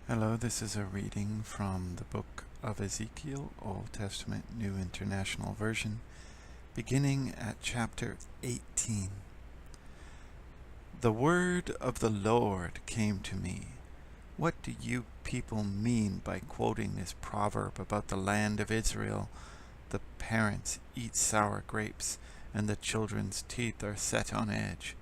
Hello, this is a reading from the book of Ezekiel, Old Testament, New International Version, beginning at chapter 18. The word of the Lord came to me. What do you people mean by quoting this proverb about the land of Israel? The parents eat sour grapes, and the children's teeth are set on edge.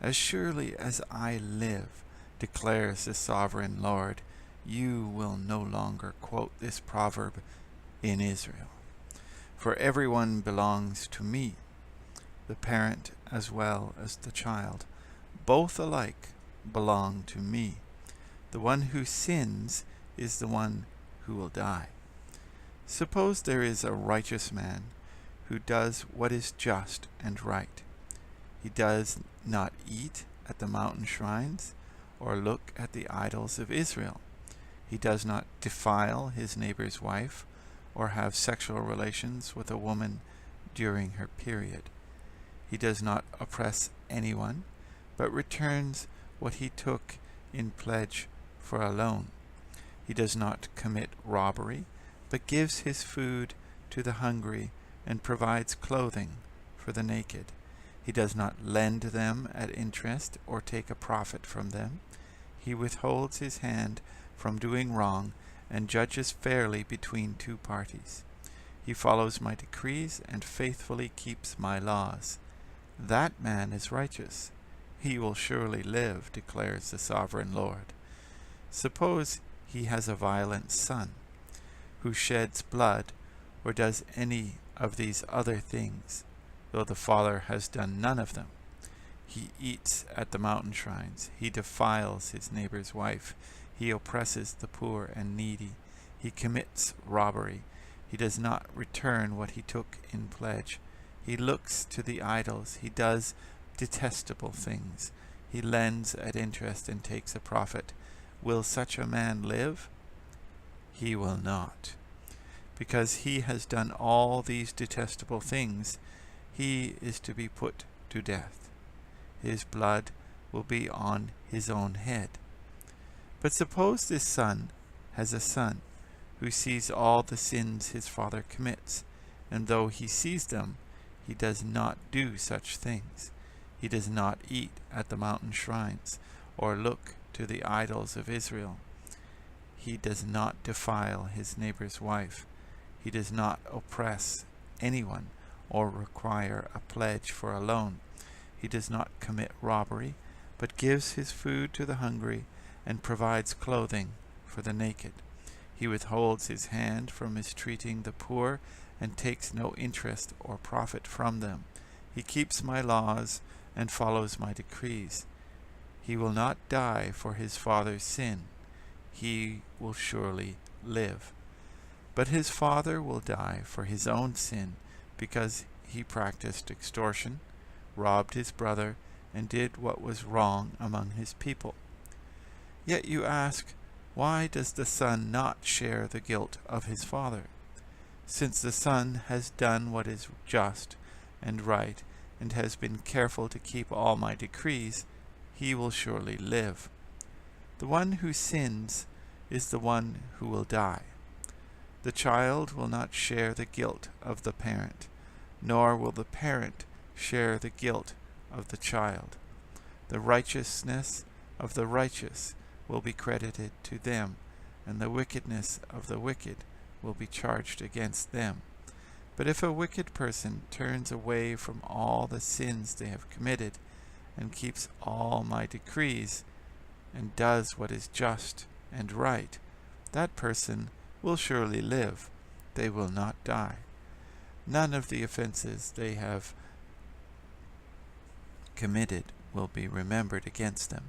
As surely as I live, declares the sovereign Lord, you will no longer quote this proverb in Israel. For everyone belongs to me, the parent as well as the child. Both alike belong to me. The one who sins is the one who will die. Suppose there is a righteous man who does what is just and right. He does not eat at the mountain shrines or look at the idols of Israel. He does not defile his neighbor's wife or have sexual relations with a woman during her period. He does not oppress anyone, but returns what he took in pledge for a loan. He does not commit robbery, but gives his food to the hungry and provides clothing for the naked. He does not lend them at interest or take a profit from them. He withholds his hand from doing wrong and judges fairly between two parties. He follows my decrees and faithfully keeps my laws. That man is righteous. He will surely live, declares the sovereign Lord. Suppose he has a violent son who sheds blood or does any of these other things, though the father has done none of them. He eats at the mountain shrines. He defiles his neighbor's wife. He oppresses the poor and needy. He commits robbery. He does not return what he took in pledge. He looks to the idols. He does detestable things. He lends at interest and takes a profit. Will such a man live? He will not. Because he has done all these detestable things, he is to be put to death. His blood will be on his own head. But suppose this son has a son who sees all the sins his father commits, and though he sees them, he does not do such things. He does not eat at the mountain shrines, or look to the idols of Israel. He does not defile his neighbor's wife. He does not oppress anyone or require a pledge for a loan. He does not commit robbery, but gives his food to the hungry and provides clothing for the naked. He withholds his hand from mistreating the poor and takes no interest or profit from them. He keeps my laws and follows my decrees. He will not die for his father's sin. He will surely live. But his father will die for his own sin, because he practiced extortion, robbed his brother, and did what was wrong among his people. Yet you ask, why does the son not share the guilt of his father? Since the son has done what is just and right, and has been careful to keep all my decrees, he will surely live. The one who sins is the one who will die. The child will not share the guilt of the parent, nor will the parent share the guilt of the child. The righteousness of the righteous will be credited to them, and the wickedness of the wicked will be charged against them. But if a wicked person turns away from all the sins they have committed, and keeps all my decrees, and does what is just and right, that person will surely live. They will not die. None of the offenses they have committed will be remembered against them.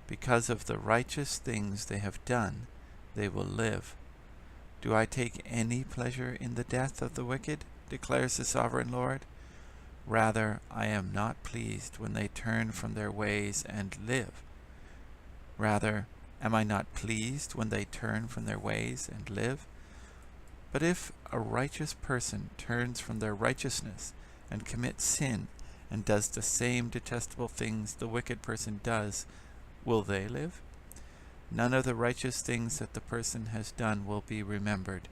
Because of the righteous things they have done, they will live. Do I take any pleasure in the death of the wicked? Declares the sovereign Lord. Rather, I am not pleased when they turn from their ways and live. Rather, am I not pleased when they turn from their ways and live? But if a righteous person turns from their righteousness and commits sin and does the same detestable things the wicked person does, will they live? None of the righteous things that the person has done will be remembered.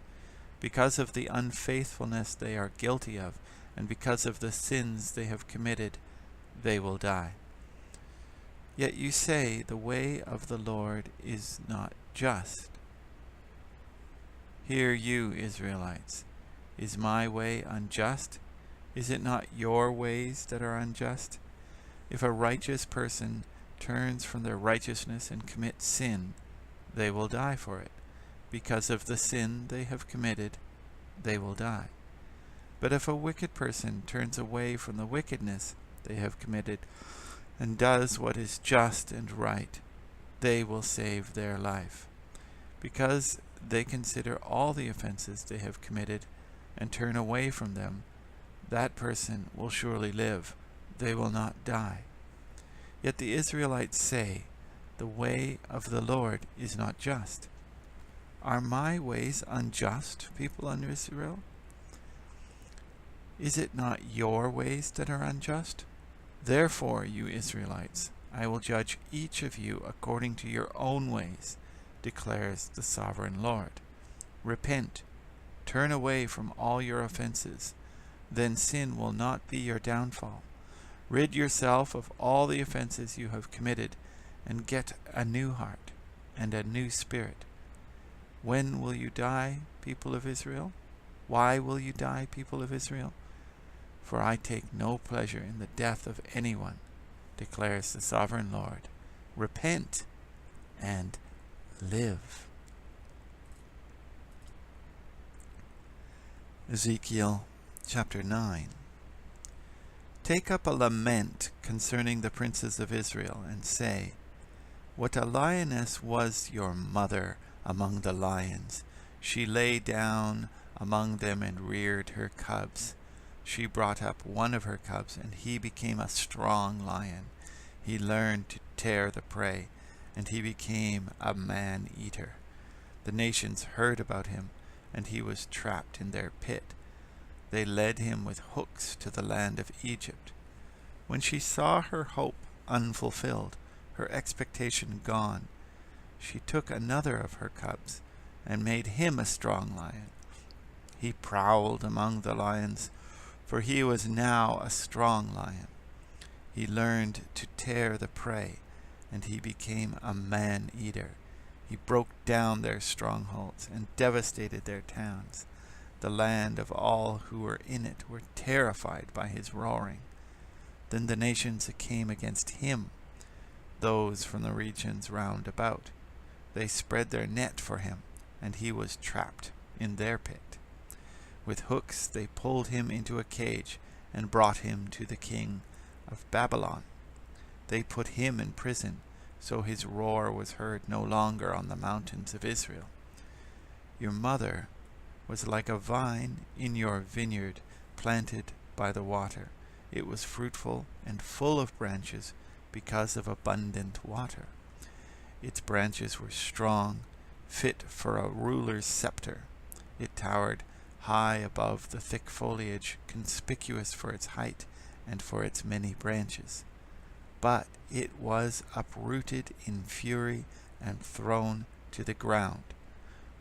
Because of the unfaithfulness they are guilty of, and because of the sins they have committed, they will die. Yet you say, the way of the Lord is not just. Hear you, Israelites. Is my way unjust? Is it not your ways that are unjust? If a righteous person turns from their righteousness and commits sin, they will die for it. Because of the sin they have committed, they will die. But if a wicked person turns away from the wickedness they have committed and does what is just and right, they will save their life. Because they consider all the offenses they have committed and turn away from them, that person will surely live. They will not die. Yet the Israelites say, the way of the Lord is not just. Are my ways unjust, people under Israel? Is it not your ways that are unjust? Therefore, you Israelites, I will judge each of you according to your own ways, declares the sovereign Lord. Repent, turn away from all your offenses, then sin will not be your downfall. Rid yourself of all the offenses you have committed, and get a new heart and a new spirit. When will you die, people of Israel? Why will you die, people of Israel? For I take no pleasure in the death of anyone, declares the sovereign Lord. Repent and live. Ezekiel chapter 9. Take up a lament concerning the princes of Israel, and say, what a lioness was your mother among the lions. She lay down among them and reared her cubs. She brought up one of her cubs, and he became a strong lion. He learned to tear the prey, and he became a man-eater. The nations heard about him, and he was trapped in their pit. They led him with hooks to the land of Egypt. When she saw her hope unfulfilled, her expectation gone, she took another of her cubs and made him a strong lion. He prowled among the lions, for he was now a strong lion. He learned to tear the prey, and he became a man-eater. He broke down their strongholds and devastated their towns. The land of all who were in it were terrified by his roaring. Then the nations came against him, those from the regions round about. They spread their net for him, and he was trapped in their pit. With hooks they pulled him into a cage and brought him to the king of Babylon. They put him in prison, so his roar was heard no longer on the mountains of Israel. Your mother was like a vine in your vineyard planted by the water. It was fruitful and full of branches because of abundant water. Its branches were strong, fit for a ruler's scepter. It towered high above the thick foliage, conspicuous for its height and for its many branches. But it was uprooted in fury and thrown to the ground.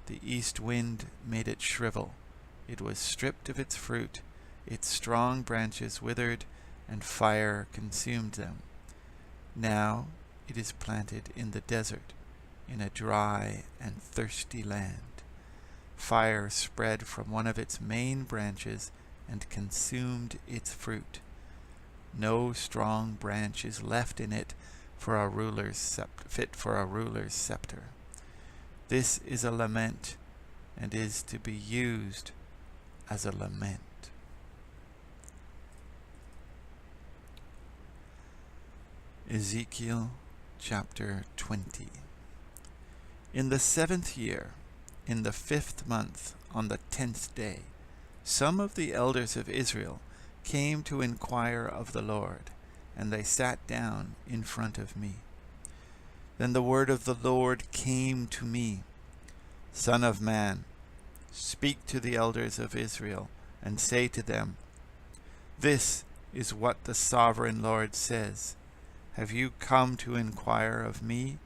The east wind made it shrivel. It was stripped of its fruit. Its strong branches withered, and fire consumed them. Now it is planted in the desert, in a dry and thirsty land. Fire spread from one of its main branches and consumed its fruit. No strong branch is left in it for a ruler's fit for a ruler's scepter. This is a lament, and is to be used as a lament. Ezekiel chapter 20. In the 7th year, in the 5th month, on the 10th day, some of the elders of Israel came to inquire of the Lord, and they sat down in front of me. Then the word of the Lord came to me. Son of man, speak to the elders of Israel, and say to them, this is what the sovereign Lord says. Have you come to inquire of me?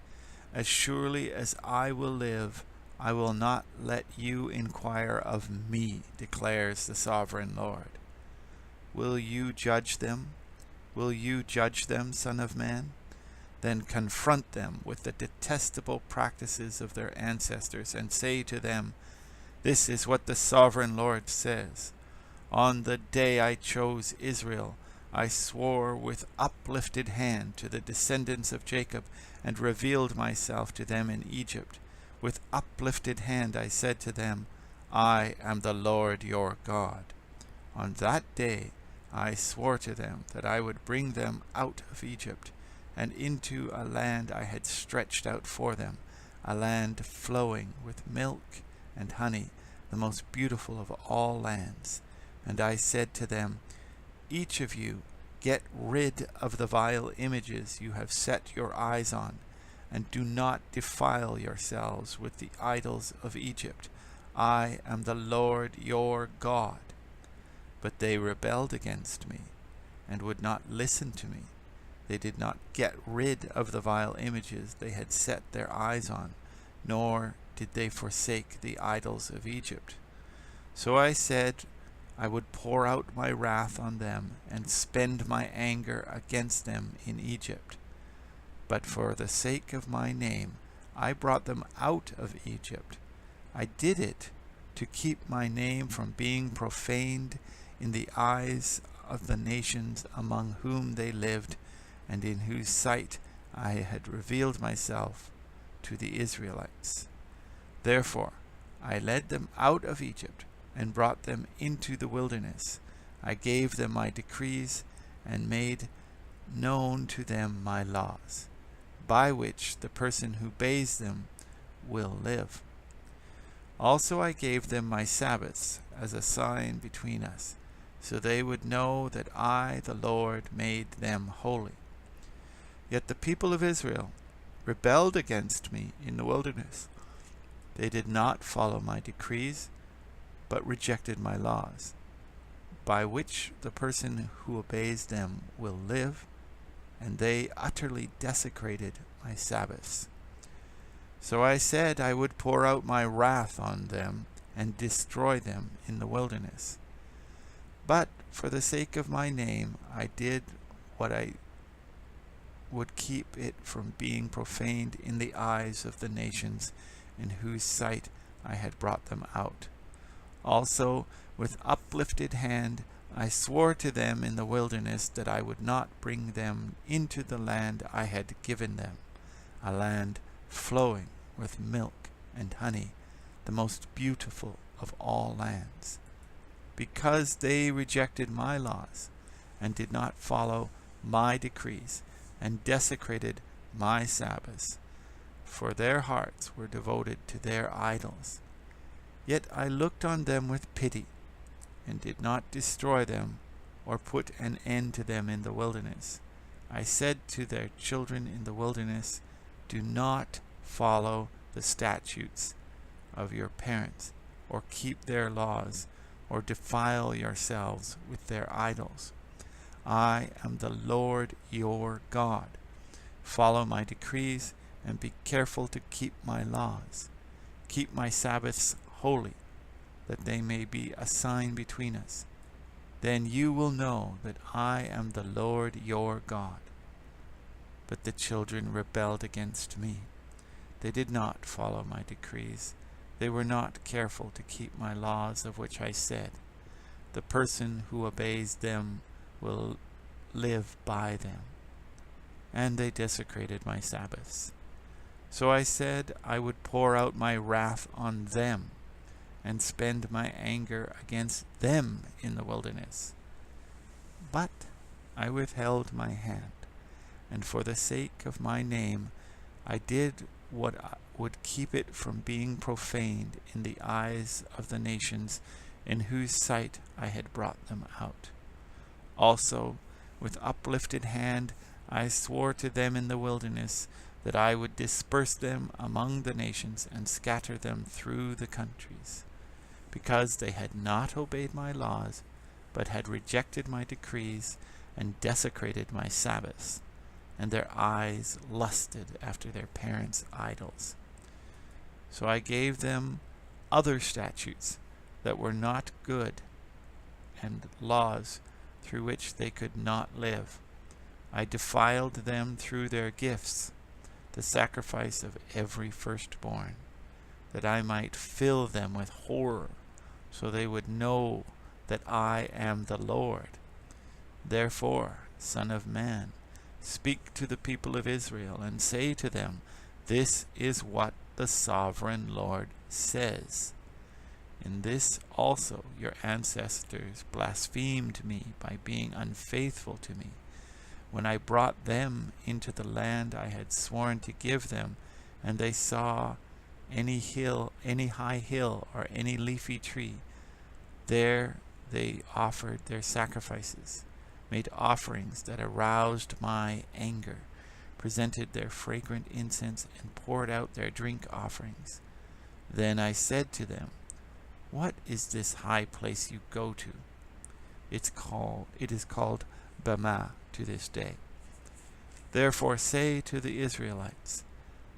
As surely as I will live, I will not let you inquire of me, declares the sovereign Lord. Will you judge them? Will you judge them, Son of Man? Then confront them with the detestable practices of their ancestors, and say to them, This is what the sovereign Lord says. On the day I chose Israel, I swore with uplifted hand to the descendants of Jacob, and revealed myself to them in Egypt. With uplifted hand I said to them, I am the Lord your God. On that day I swore to them that I would bring them out of Egypt, and into a land I had stretched out for them, a land flowing with milk and honey, the most beautiful of all lands. And I said to them, Each of you get rid of the vile images you have set your eyes on, and do not defile yourselves with the idols of Egypt. I am the Lord your God. But they rebelled against me, and would not listen to me. They did not get rid of the vile images they had set their eyes on, nor did they forsake the idols of Egypt. So I said I would pour out my wrath on them, and spend my anger against them in Egypt. But for the sake of my name I brought them out of Egypt. I did it to keep my name from being profaned in the eyes of the nations among whom they lived, and in whose sight I had revealed myself to the Israelites. Therefore I led them out of Egypt, and brought them into the wilderness. I gave them my decrees, and made known to them my laws, by which the person who obeys them will live. Also I gave them my Sabbaths as a sign between us, so they would know that I, the Lord, made them holy. Yet the people of Israel rebelled against me in the wilderness. They did not follow my decrees, but rejected my laws, by which the person who obeys them will live, and they utterly desecrated my Sabbaths. So I said I would pour out my wrath on them, and destroy them in the wilderness. But for the sake of my name I did what I would keep it from being profaned in the eyes of the nations in whose sight I had brought them out. Also with uplifted hand I swore to them in the wilderness that I would not bring them into the land I had given them, a land flowing with milk and honey, the most beautiful of all lands, because they rejected my laws, and did not follow my decrees, and desecrated my Sabbaths, for their hearts were devoted to their idols. Yet I looked on them with pity, and did not destroy them, or put an end to them in the wilderness. I said to their children in the wilderness, Do not follow the statutes of your parents, or keep their laws, or defile yourselves with their idols. I am the Lord your God. Follow my decrees, and be careful to keep my laws. Keep my Sabbaths holy, that they may be a sign between us. Then you will know that I am the Lord your God. But the children rebelled against me. They did not follow my decrees. They were not careful to keep my laws, of which I said, The person who obeys them will live by them. And they desecrated my Sabbaths. So I said I would pour out my wrath on them, and spend my anger against them in the wilderness. But I withheld my hand, and for the sake of my name I did what would keep it from being profaned in the eyes of the nations in whose sight I had brought them out. Also with uplifted hand I swore to them in the wilderness that I would disperse them among the nations, and scatter them through the countries, because they had not obeyed my laws, but had rejected my decrees, and desecrated my Sabbaths. and their eyes lusted after their parents' idols. So I gave them other statutes that were not good, and laws through which they could not live. I defiled them through their gifts, the sacrifice of every firstborn, that I might fill them with horror, so they would know that I am the Lord. Therefore, Son of man, speak to the people of Israel, and say to them, This is what the sovereign Lord says. In this also your ancestors blasphemed me by being unfaithful to me, when I brought them into the land I had sworn to give them, and they saw any hill, any high hill, or any leafy tree. There they offered their sacrifices, made offerings that aroused my anger, presented their fragrant incense, and poured out their drink offerings. Then I said to them, What is this high place you go to? It is called Bama to this day. Therefore say to the Israelites,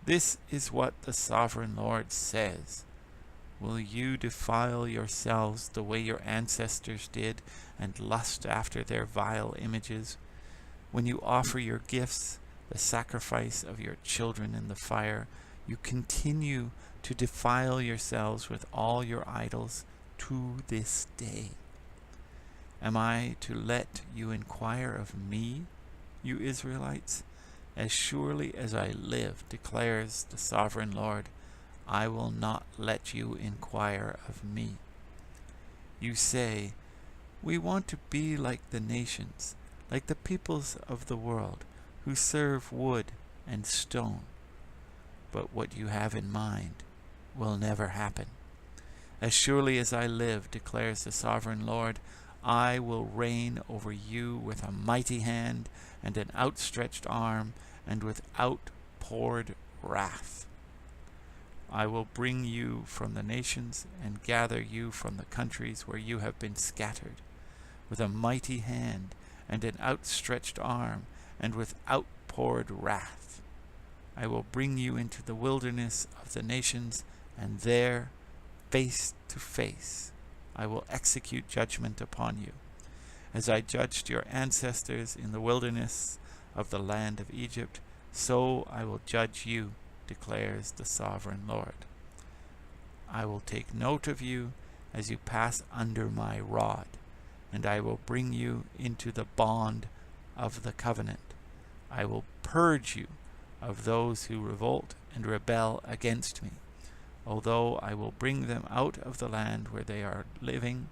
This is what the sovereign Lord says. Will you defile yourselves the way your ancestors did, and lust after their vile images? When you offer your gifts, the sacrifice of your children in the fire, you continue to defile yourselves with all your idols to this day. Am I to let you inquire of me, you Israelites? As surely as I live, declares the sovereign Lord, I will not let you inquire of me. You say, We want to be like the nations, like the peoples of the world, who serve wood and stone. But what you have in mind will never happen. As surely as I live, declares the sovereign Lord, I will reign over you with a mighty hand and an outstretched arm and with outpoured wrath. I will bring you from the nations and gather you from the countries where you have been scattered, with a mighty hand and an outstretched arm and with outpoured wrath. I will bring you into the wilderness of the nations, and there, face to face, I will execute judgment upon you. As I judged your ancestors in the wilderness of the land of Egypt, so I will judge you, declares the sovereign Lord. I will take note of you as you pass under my rod, and I will bring you into the bond of the covenant. I will purge you of those who revolt and rebel against me. Although I will bring them out of the land where they are living,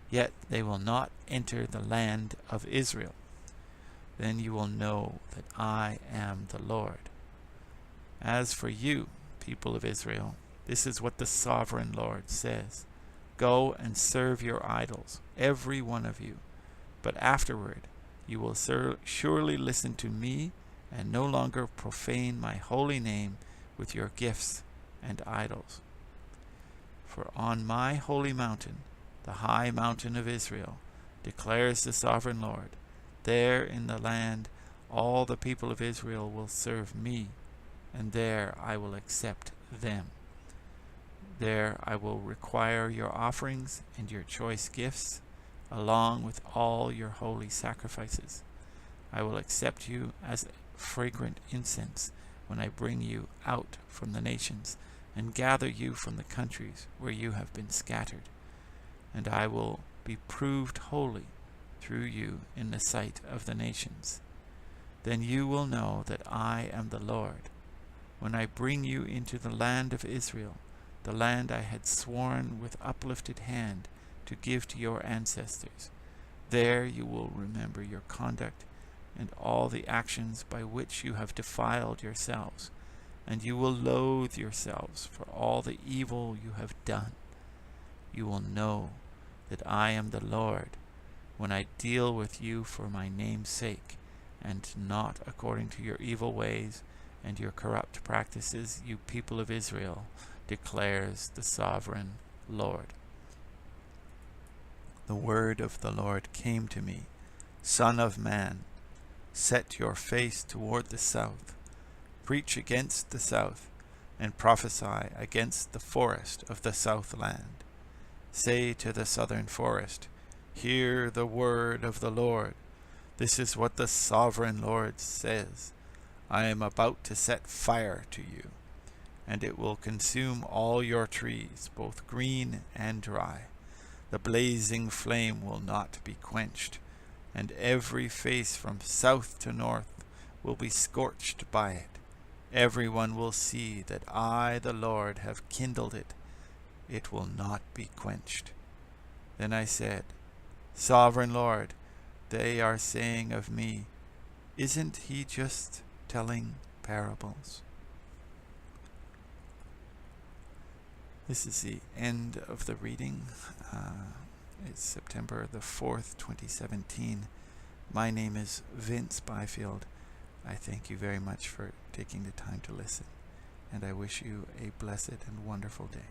yet they will not enter the land of Israel. Then you will know that I am the Lord. As for you, people of Israel, this is what the sovereign Lord says. Go and serve your idols, every one of you. But afterward you will surely listen to me and no longer profane my holy name with your gifts and idols. For on my holy mountain, the high mountain of Israel, declares the sovereign Lord, there in the land all the people of Israel will serve me, and there I will accept them. There I will require your offerings and your choice gifts, along with all your holy sacrifices. I will accept you as fragrant incense when I bring you out from the nations and gather you from the countries where you have been scattered. And I will be proved holy through you in the sight of the nations. Then you will know that I am the Lord, when I bring you into the land of Israel, the land I had sworn with uplifted hand to give to your ancestors. There you will remember your conduct and all the actions by which you have defiled yourselves, and you will loathe yourselves for all the evil you have done. You will know that I am the Lord, when I deal with you for my name's sake, and not according to your evil ways and your corrupt practices, you people of Israel, declares the sovereign Lord. The word of the Lord came to me, Son of man, Set your face toward the south. Preach against the south, and prophesy against the forest of the southland. Say to the southern forest, Hear the word of the Lord. This is what the sovereign Lord says. I am about to set fire to you, and it will consume all your trees, both green and dry. The blazing flame will not be quenched, and every face from south to north will be scorched by it. Everyone will see that I, the Lord, have kindled it. It will not be quenched. Then I said, Sovereign Lord, they are saying of me, isn't he just telling parables? This is the end of the reading. It's September the 4th, 2017. My name is Vince Byfield. I thank you very much for taking the time to listen, and I wish you a blessed and wonderful day.